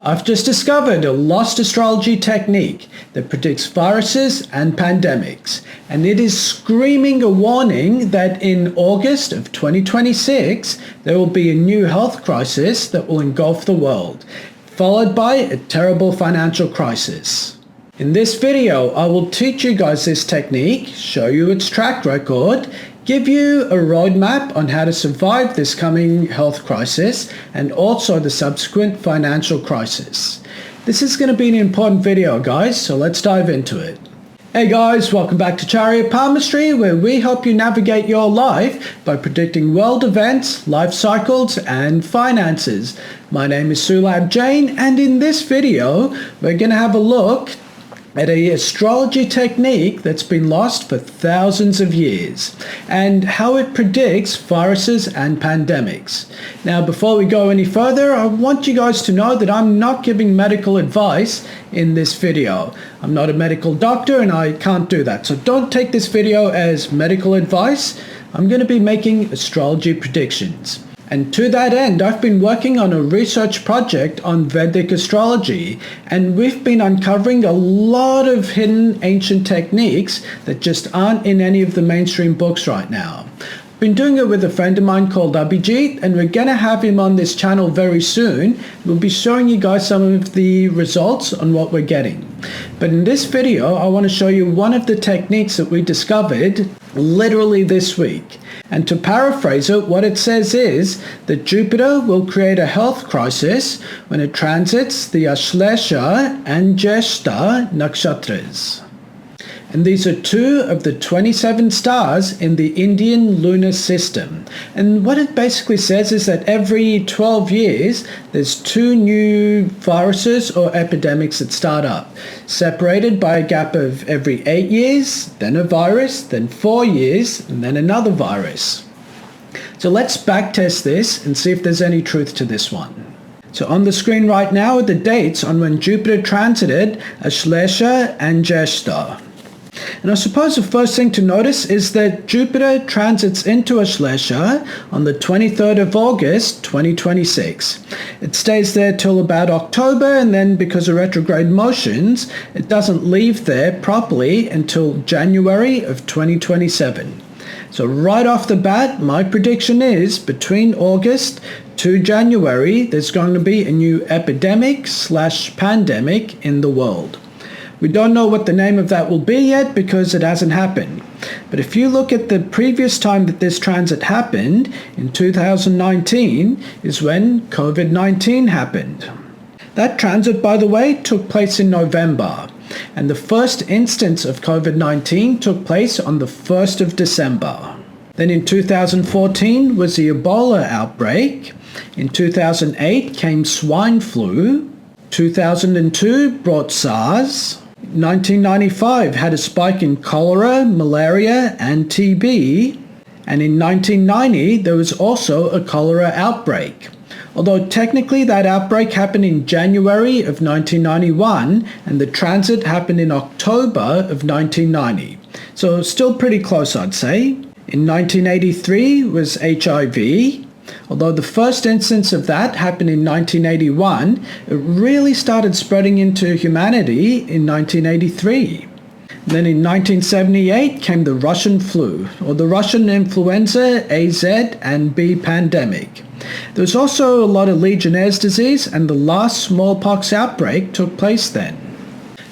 I've just discovered a lost astrology technique that predicts viruses and pandemics, and it is screaming a warning that in August of 2026 there will be a new health crisis that will engulf the world, followed by a terrible financial crisis. In this video, I will teach you guys this technique, show you its track record, give you a roadmap on how to survive this coming health crisis and also the subsequent financial crisis. This is going to be an important video, guys, so let's dive into it. Hey guys, welcome back to Chariot Palmistry, where we help you navigate your life by predicting world events, life cycles, and finances. My name is Sulabh Jain, and in this video, we're going to have a look at an astrology technique that's been lost for thousands of years and how it predicts viruses and pandemics. Now, before we go any further, I want you guys to know that I'm not giving medical advice in this video. I'm not a medical doctor and I can't do that. So don't take this video as medical advice. I'm going to be making astrology predictions. And to that end, I've been working on a research project on Vedic astrology, and we've been uncovering a lot of hidden ancient techniques that just aren't in any of the mainstream books right now. I've been doing it with a friend of mine called Abhijit, and we're going to have him on this channel very soon. We'll be showing you guys some of the results on what we're getting. But in this video, I want to show you one of the techniques that we discovered literally this week. And to paraphrase it, what it says is that Jupiter will create a health crisis when it transits the Ashlesha and Jyeshta nakshatras. And these are two of the 27 stars in the Indian lunar system. And what it basically says is that every 12 years, there's two new viruses or epidemics that start up, separated by a gap of every 8 years, then a virus, then 4 years, and then another virus. So let's backtest this and see if there's any truth to this one. So on the screen right now are the dates on when Jupiter transited Ashlesha and Jyeshta. And I suppose the first thing to notice is that Jupiter transits into Ashlesha on the 23rd of August 2026. It stays there till about October, and then because of retrograde motions, it doesn't leave there properly until January of 2027. So right off the bat, my prediction is between August to January, there's going to be a new epidemic/pandemic in the world. We don't know what the name of that will be yet because it hasn't happened. But if you look at the previous time that this transit happened, in 2019, is when COVID-19 happened. That transit, by the way, took place in November. And the first instance of COVID-19 took place on the 1st of December. Then in 2014 was the Ebola outbreak. In 2008 came swine flu. 2002 brought SARS. 1995 had a spike in cholera, malaria, and TB. And in 1990 there was also a cholera outbreak. Although technically that outbreak happened in January of 1991 and the transit happened in October of 1990. So still pretty close, I'd say. In 1983 was HIV. Although the first instance of that happened in 1981, it really started spreading into humanity in 1983. And then in 1978 came the Russian flu, or the Russian influenza A, Z, and B pandemic. There was also a lot of Legionnaire's disease, and the last smallpox outbreak took place then.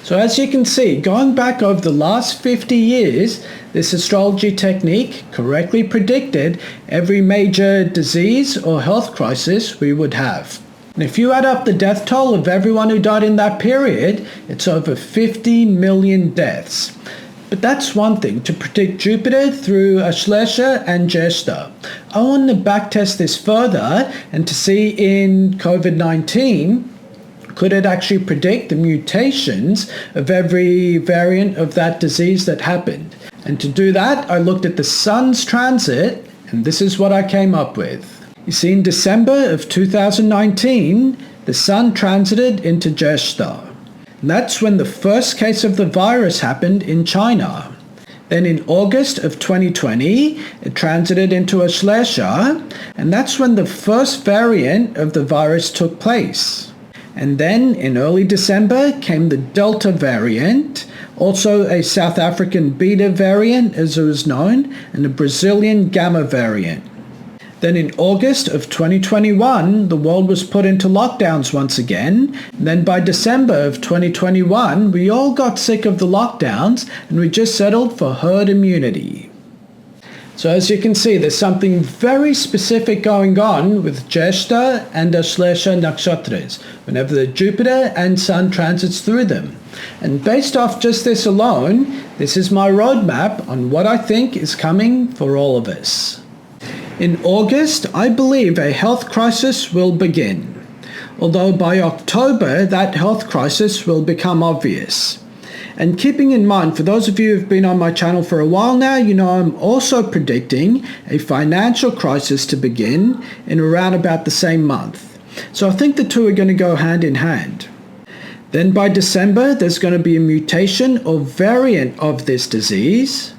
So as you can see, going back over the last 50 years, this astrology technique correctly predicted every major disease or health crisis we would have. And if you add up the death toll of everyone who died in that period, it's over 50 million deaths. But that's one thing, to predict Jupiter through Ashlesha and Jyeshta. I want to backtest this further and to see in COVID-19, could it actually predict the mutations of every variant of that disease that happened? And to do that, I looked at the sun's transit, and this is what I came up with. You see, in December of 2019, the sun transited into Jyeshta. And that's when the first case of the virus happened in China. Then in August of 2020, it transited into Ashlesha, and that's when the first variant of the virus took place. And then in early December came the Delta variant, also a South African Beta variant as it was known, and a Brazilian Gamma variant. Then in August of 2021, the world was put into lockdowns once again. And then by December of 2021, we all got sick of the lockdowns and we just settled for herd immunity. So as you can see, there's something very specific going on with Jyeshta and Ashlesha nakshatras whenever the Jupiter and Sun transits through them. And based off just this alone, this is my roadmap on what I think is coming for all of us. In August, I believe a health crisis will begin, although by October that health crisis will become obvious. And keeping in mind, for those of you who've been on my channel for a while now, you know I'm also predicting a financial crisis to begin in around about the same month. So I think the two are going to go hand in hand. Then by December, there's going to be a mutation or variant of this disease.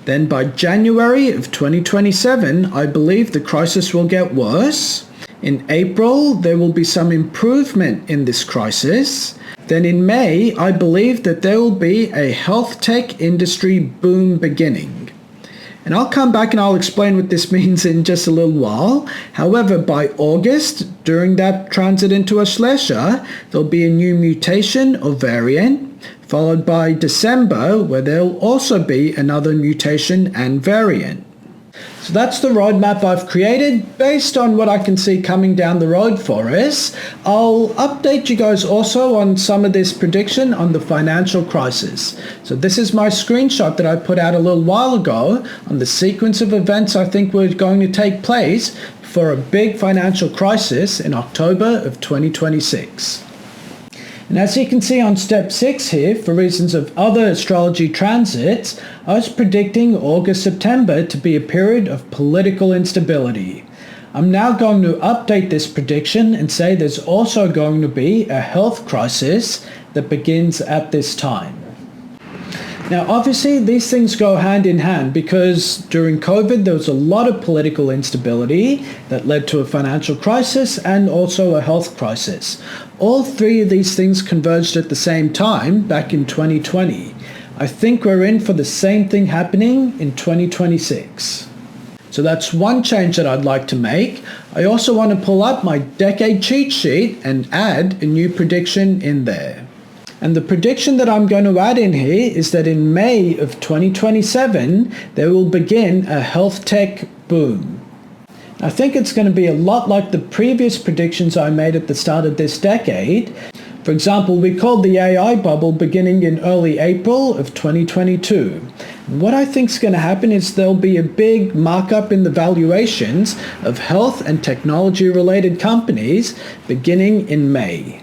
Then by January of 2027, I believe the crisis will get worse. In April, there will be some improvement in this crisis. Then in May, I believe that there will be a health tech industry boom beginning. And I'll come back and I'll explain what this means in just a little while. However, by August, during that transit into Ashlesha, there'll be a new mutation or variant, followed by December, where there'll also be another mutation and variant. So that's the roadmap I've created based on what I can see coming down the road for us. I'll update you guys also on some of this prediction on the financial crisis. So this is my screenshot that I put out a little while ago on the sequence of events I think were going to take place for a big financial crisis in October of 2026. And as you can see on step 6 here, for reasons of other astrology transits, I was predicting August-September to be a period of political instability. I'm now going to update this prediction and say there's also going to be a health crisis that begins at this time. Now, obviously, these things go hand in hand because during COVID, there was a lot of political instability that led to a financial crisis and also a health crisis. All three of these things converged at the same time back in 2020. I think we're in for the same thing happening in 2026. So that's one change that I'd like to make. I also want to pull up my decade cheat sheet and add a new prediction in there. And the prediction that I'm going to add in here is that in May of 2027, there will begin a health tech boom. I think it's going to be a lot like the previous predictions I made at the start of this decade. For example, we called the AI bubble beginning in early April of 2022. And what I think is going to happen is there'll be a big markup in the valuations of health and technology related companies beginning in May.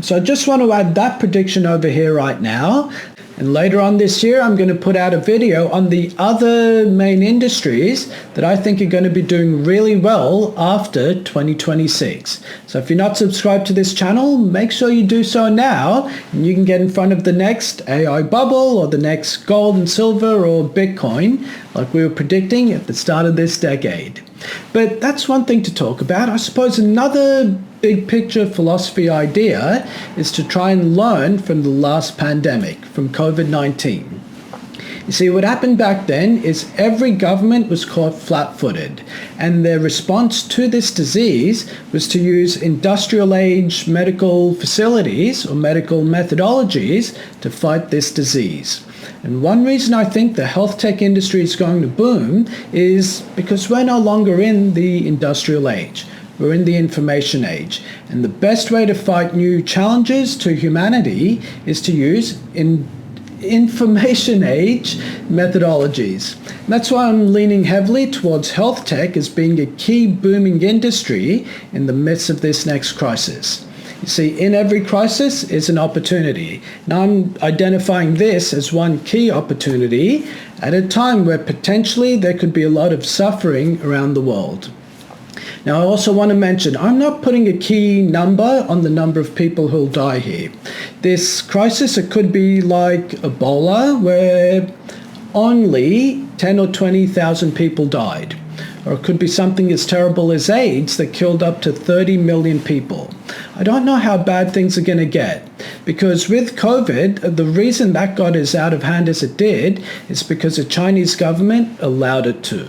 So I just want to add that prediction over here right now. And later on this year, I'm going to put out a video on the other main industries that I think are going to be doing really well after 2026. So if you're not subscribed to this channel, make sure you do so now, and you can get in front of the next AI bubble or the next gold and silver or Bitcoin, like we were predicting at the start of this decade. But that's one thing to talk about. I suppose another big picture philosophy idea is to try and learn from the last pandemic, from COVID-19. You see, what happened back then is every government was caught flat-footed, and their response to this disease was to use industrial age medical facilities or medical methodologies to fight this disease. And one reason I think the health tech industry is going to boom is because we're no longer in the industrial age. We're in the information age. And the best way to fight new challenges to humanity is to use information age methodologies. And that's why I'm leaning heavily towards health tech as being a key booming industry in the midst of this next crisis. You see, in every crisis is an opportunity. Now I'm identifying this as one key opportunity at a time where potentially there could be a lot of suffering around the world. Now I also want to mention, I'm not putting a key number on the number of people who'll die here. This crisis, it could be like Ebola, where only 10 or 20,000 people died. or it could be something as terrible as AIDS that killed up to 30 million people. I don't know how bad things are going to get, because with COVID, the reason that got as out of hand as it did is because the Chinese government allowed it to.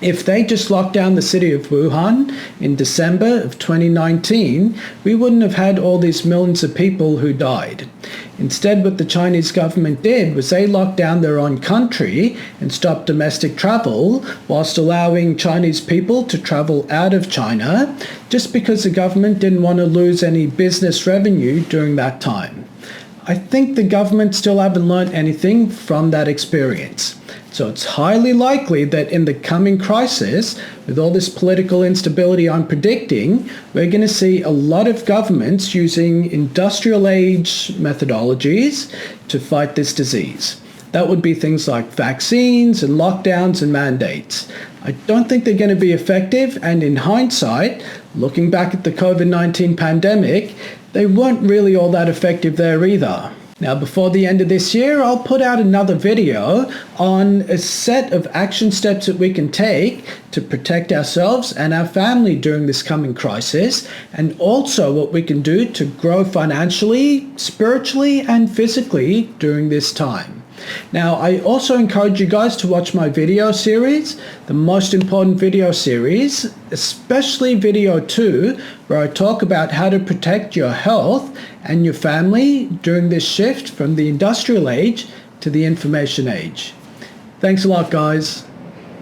If they just locked down the city of Wuhan in December of 2019, we wouldn't have had all these millions of people who died. Instead, what the Chinese government did was they locked down their own country and stopped domestic travel, whilst allowing Chinese people to travel out of China, just because the government didn't want to lose any business revenue during that time. I think the government still haven't learned anything from that experience. So it's highly likely that in the coming crisis, with all this political instability I'm predicting, we're going to see a lot of governments using industrial age methodologies to fight this disease. That would be things like vaccines and lockdowns and mandates. I don't think they're going to be effective, and in hindsight, looking back at the COVID-19 pandemic, they weren't really all that effective there either. Now, before the end of this year, I'll put out another video on a set of action steps that we can take to protect ourselves and our family during this coming crisis, and also what we can do to grow financially, spiritually, and physically during this time. Now, I also encourage you guys to watch my video series, the most important video series, especially video 2, where I talk about how to protect your health and your family during this shift from the industrial age to the information age. Thanks a lot, guys.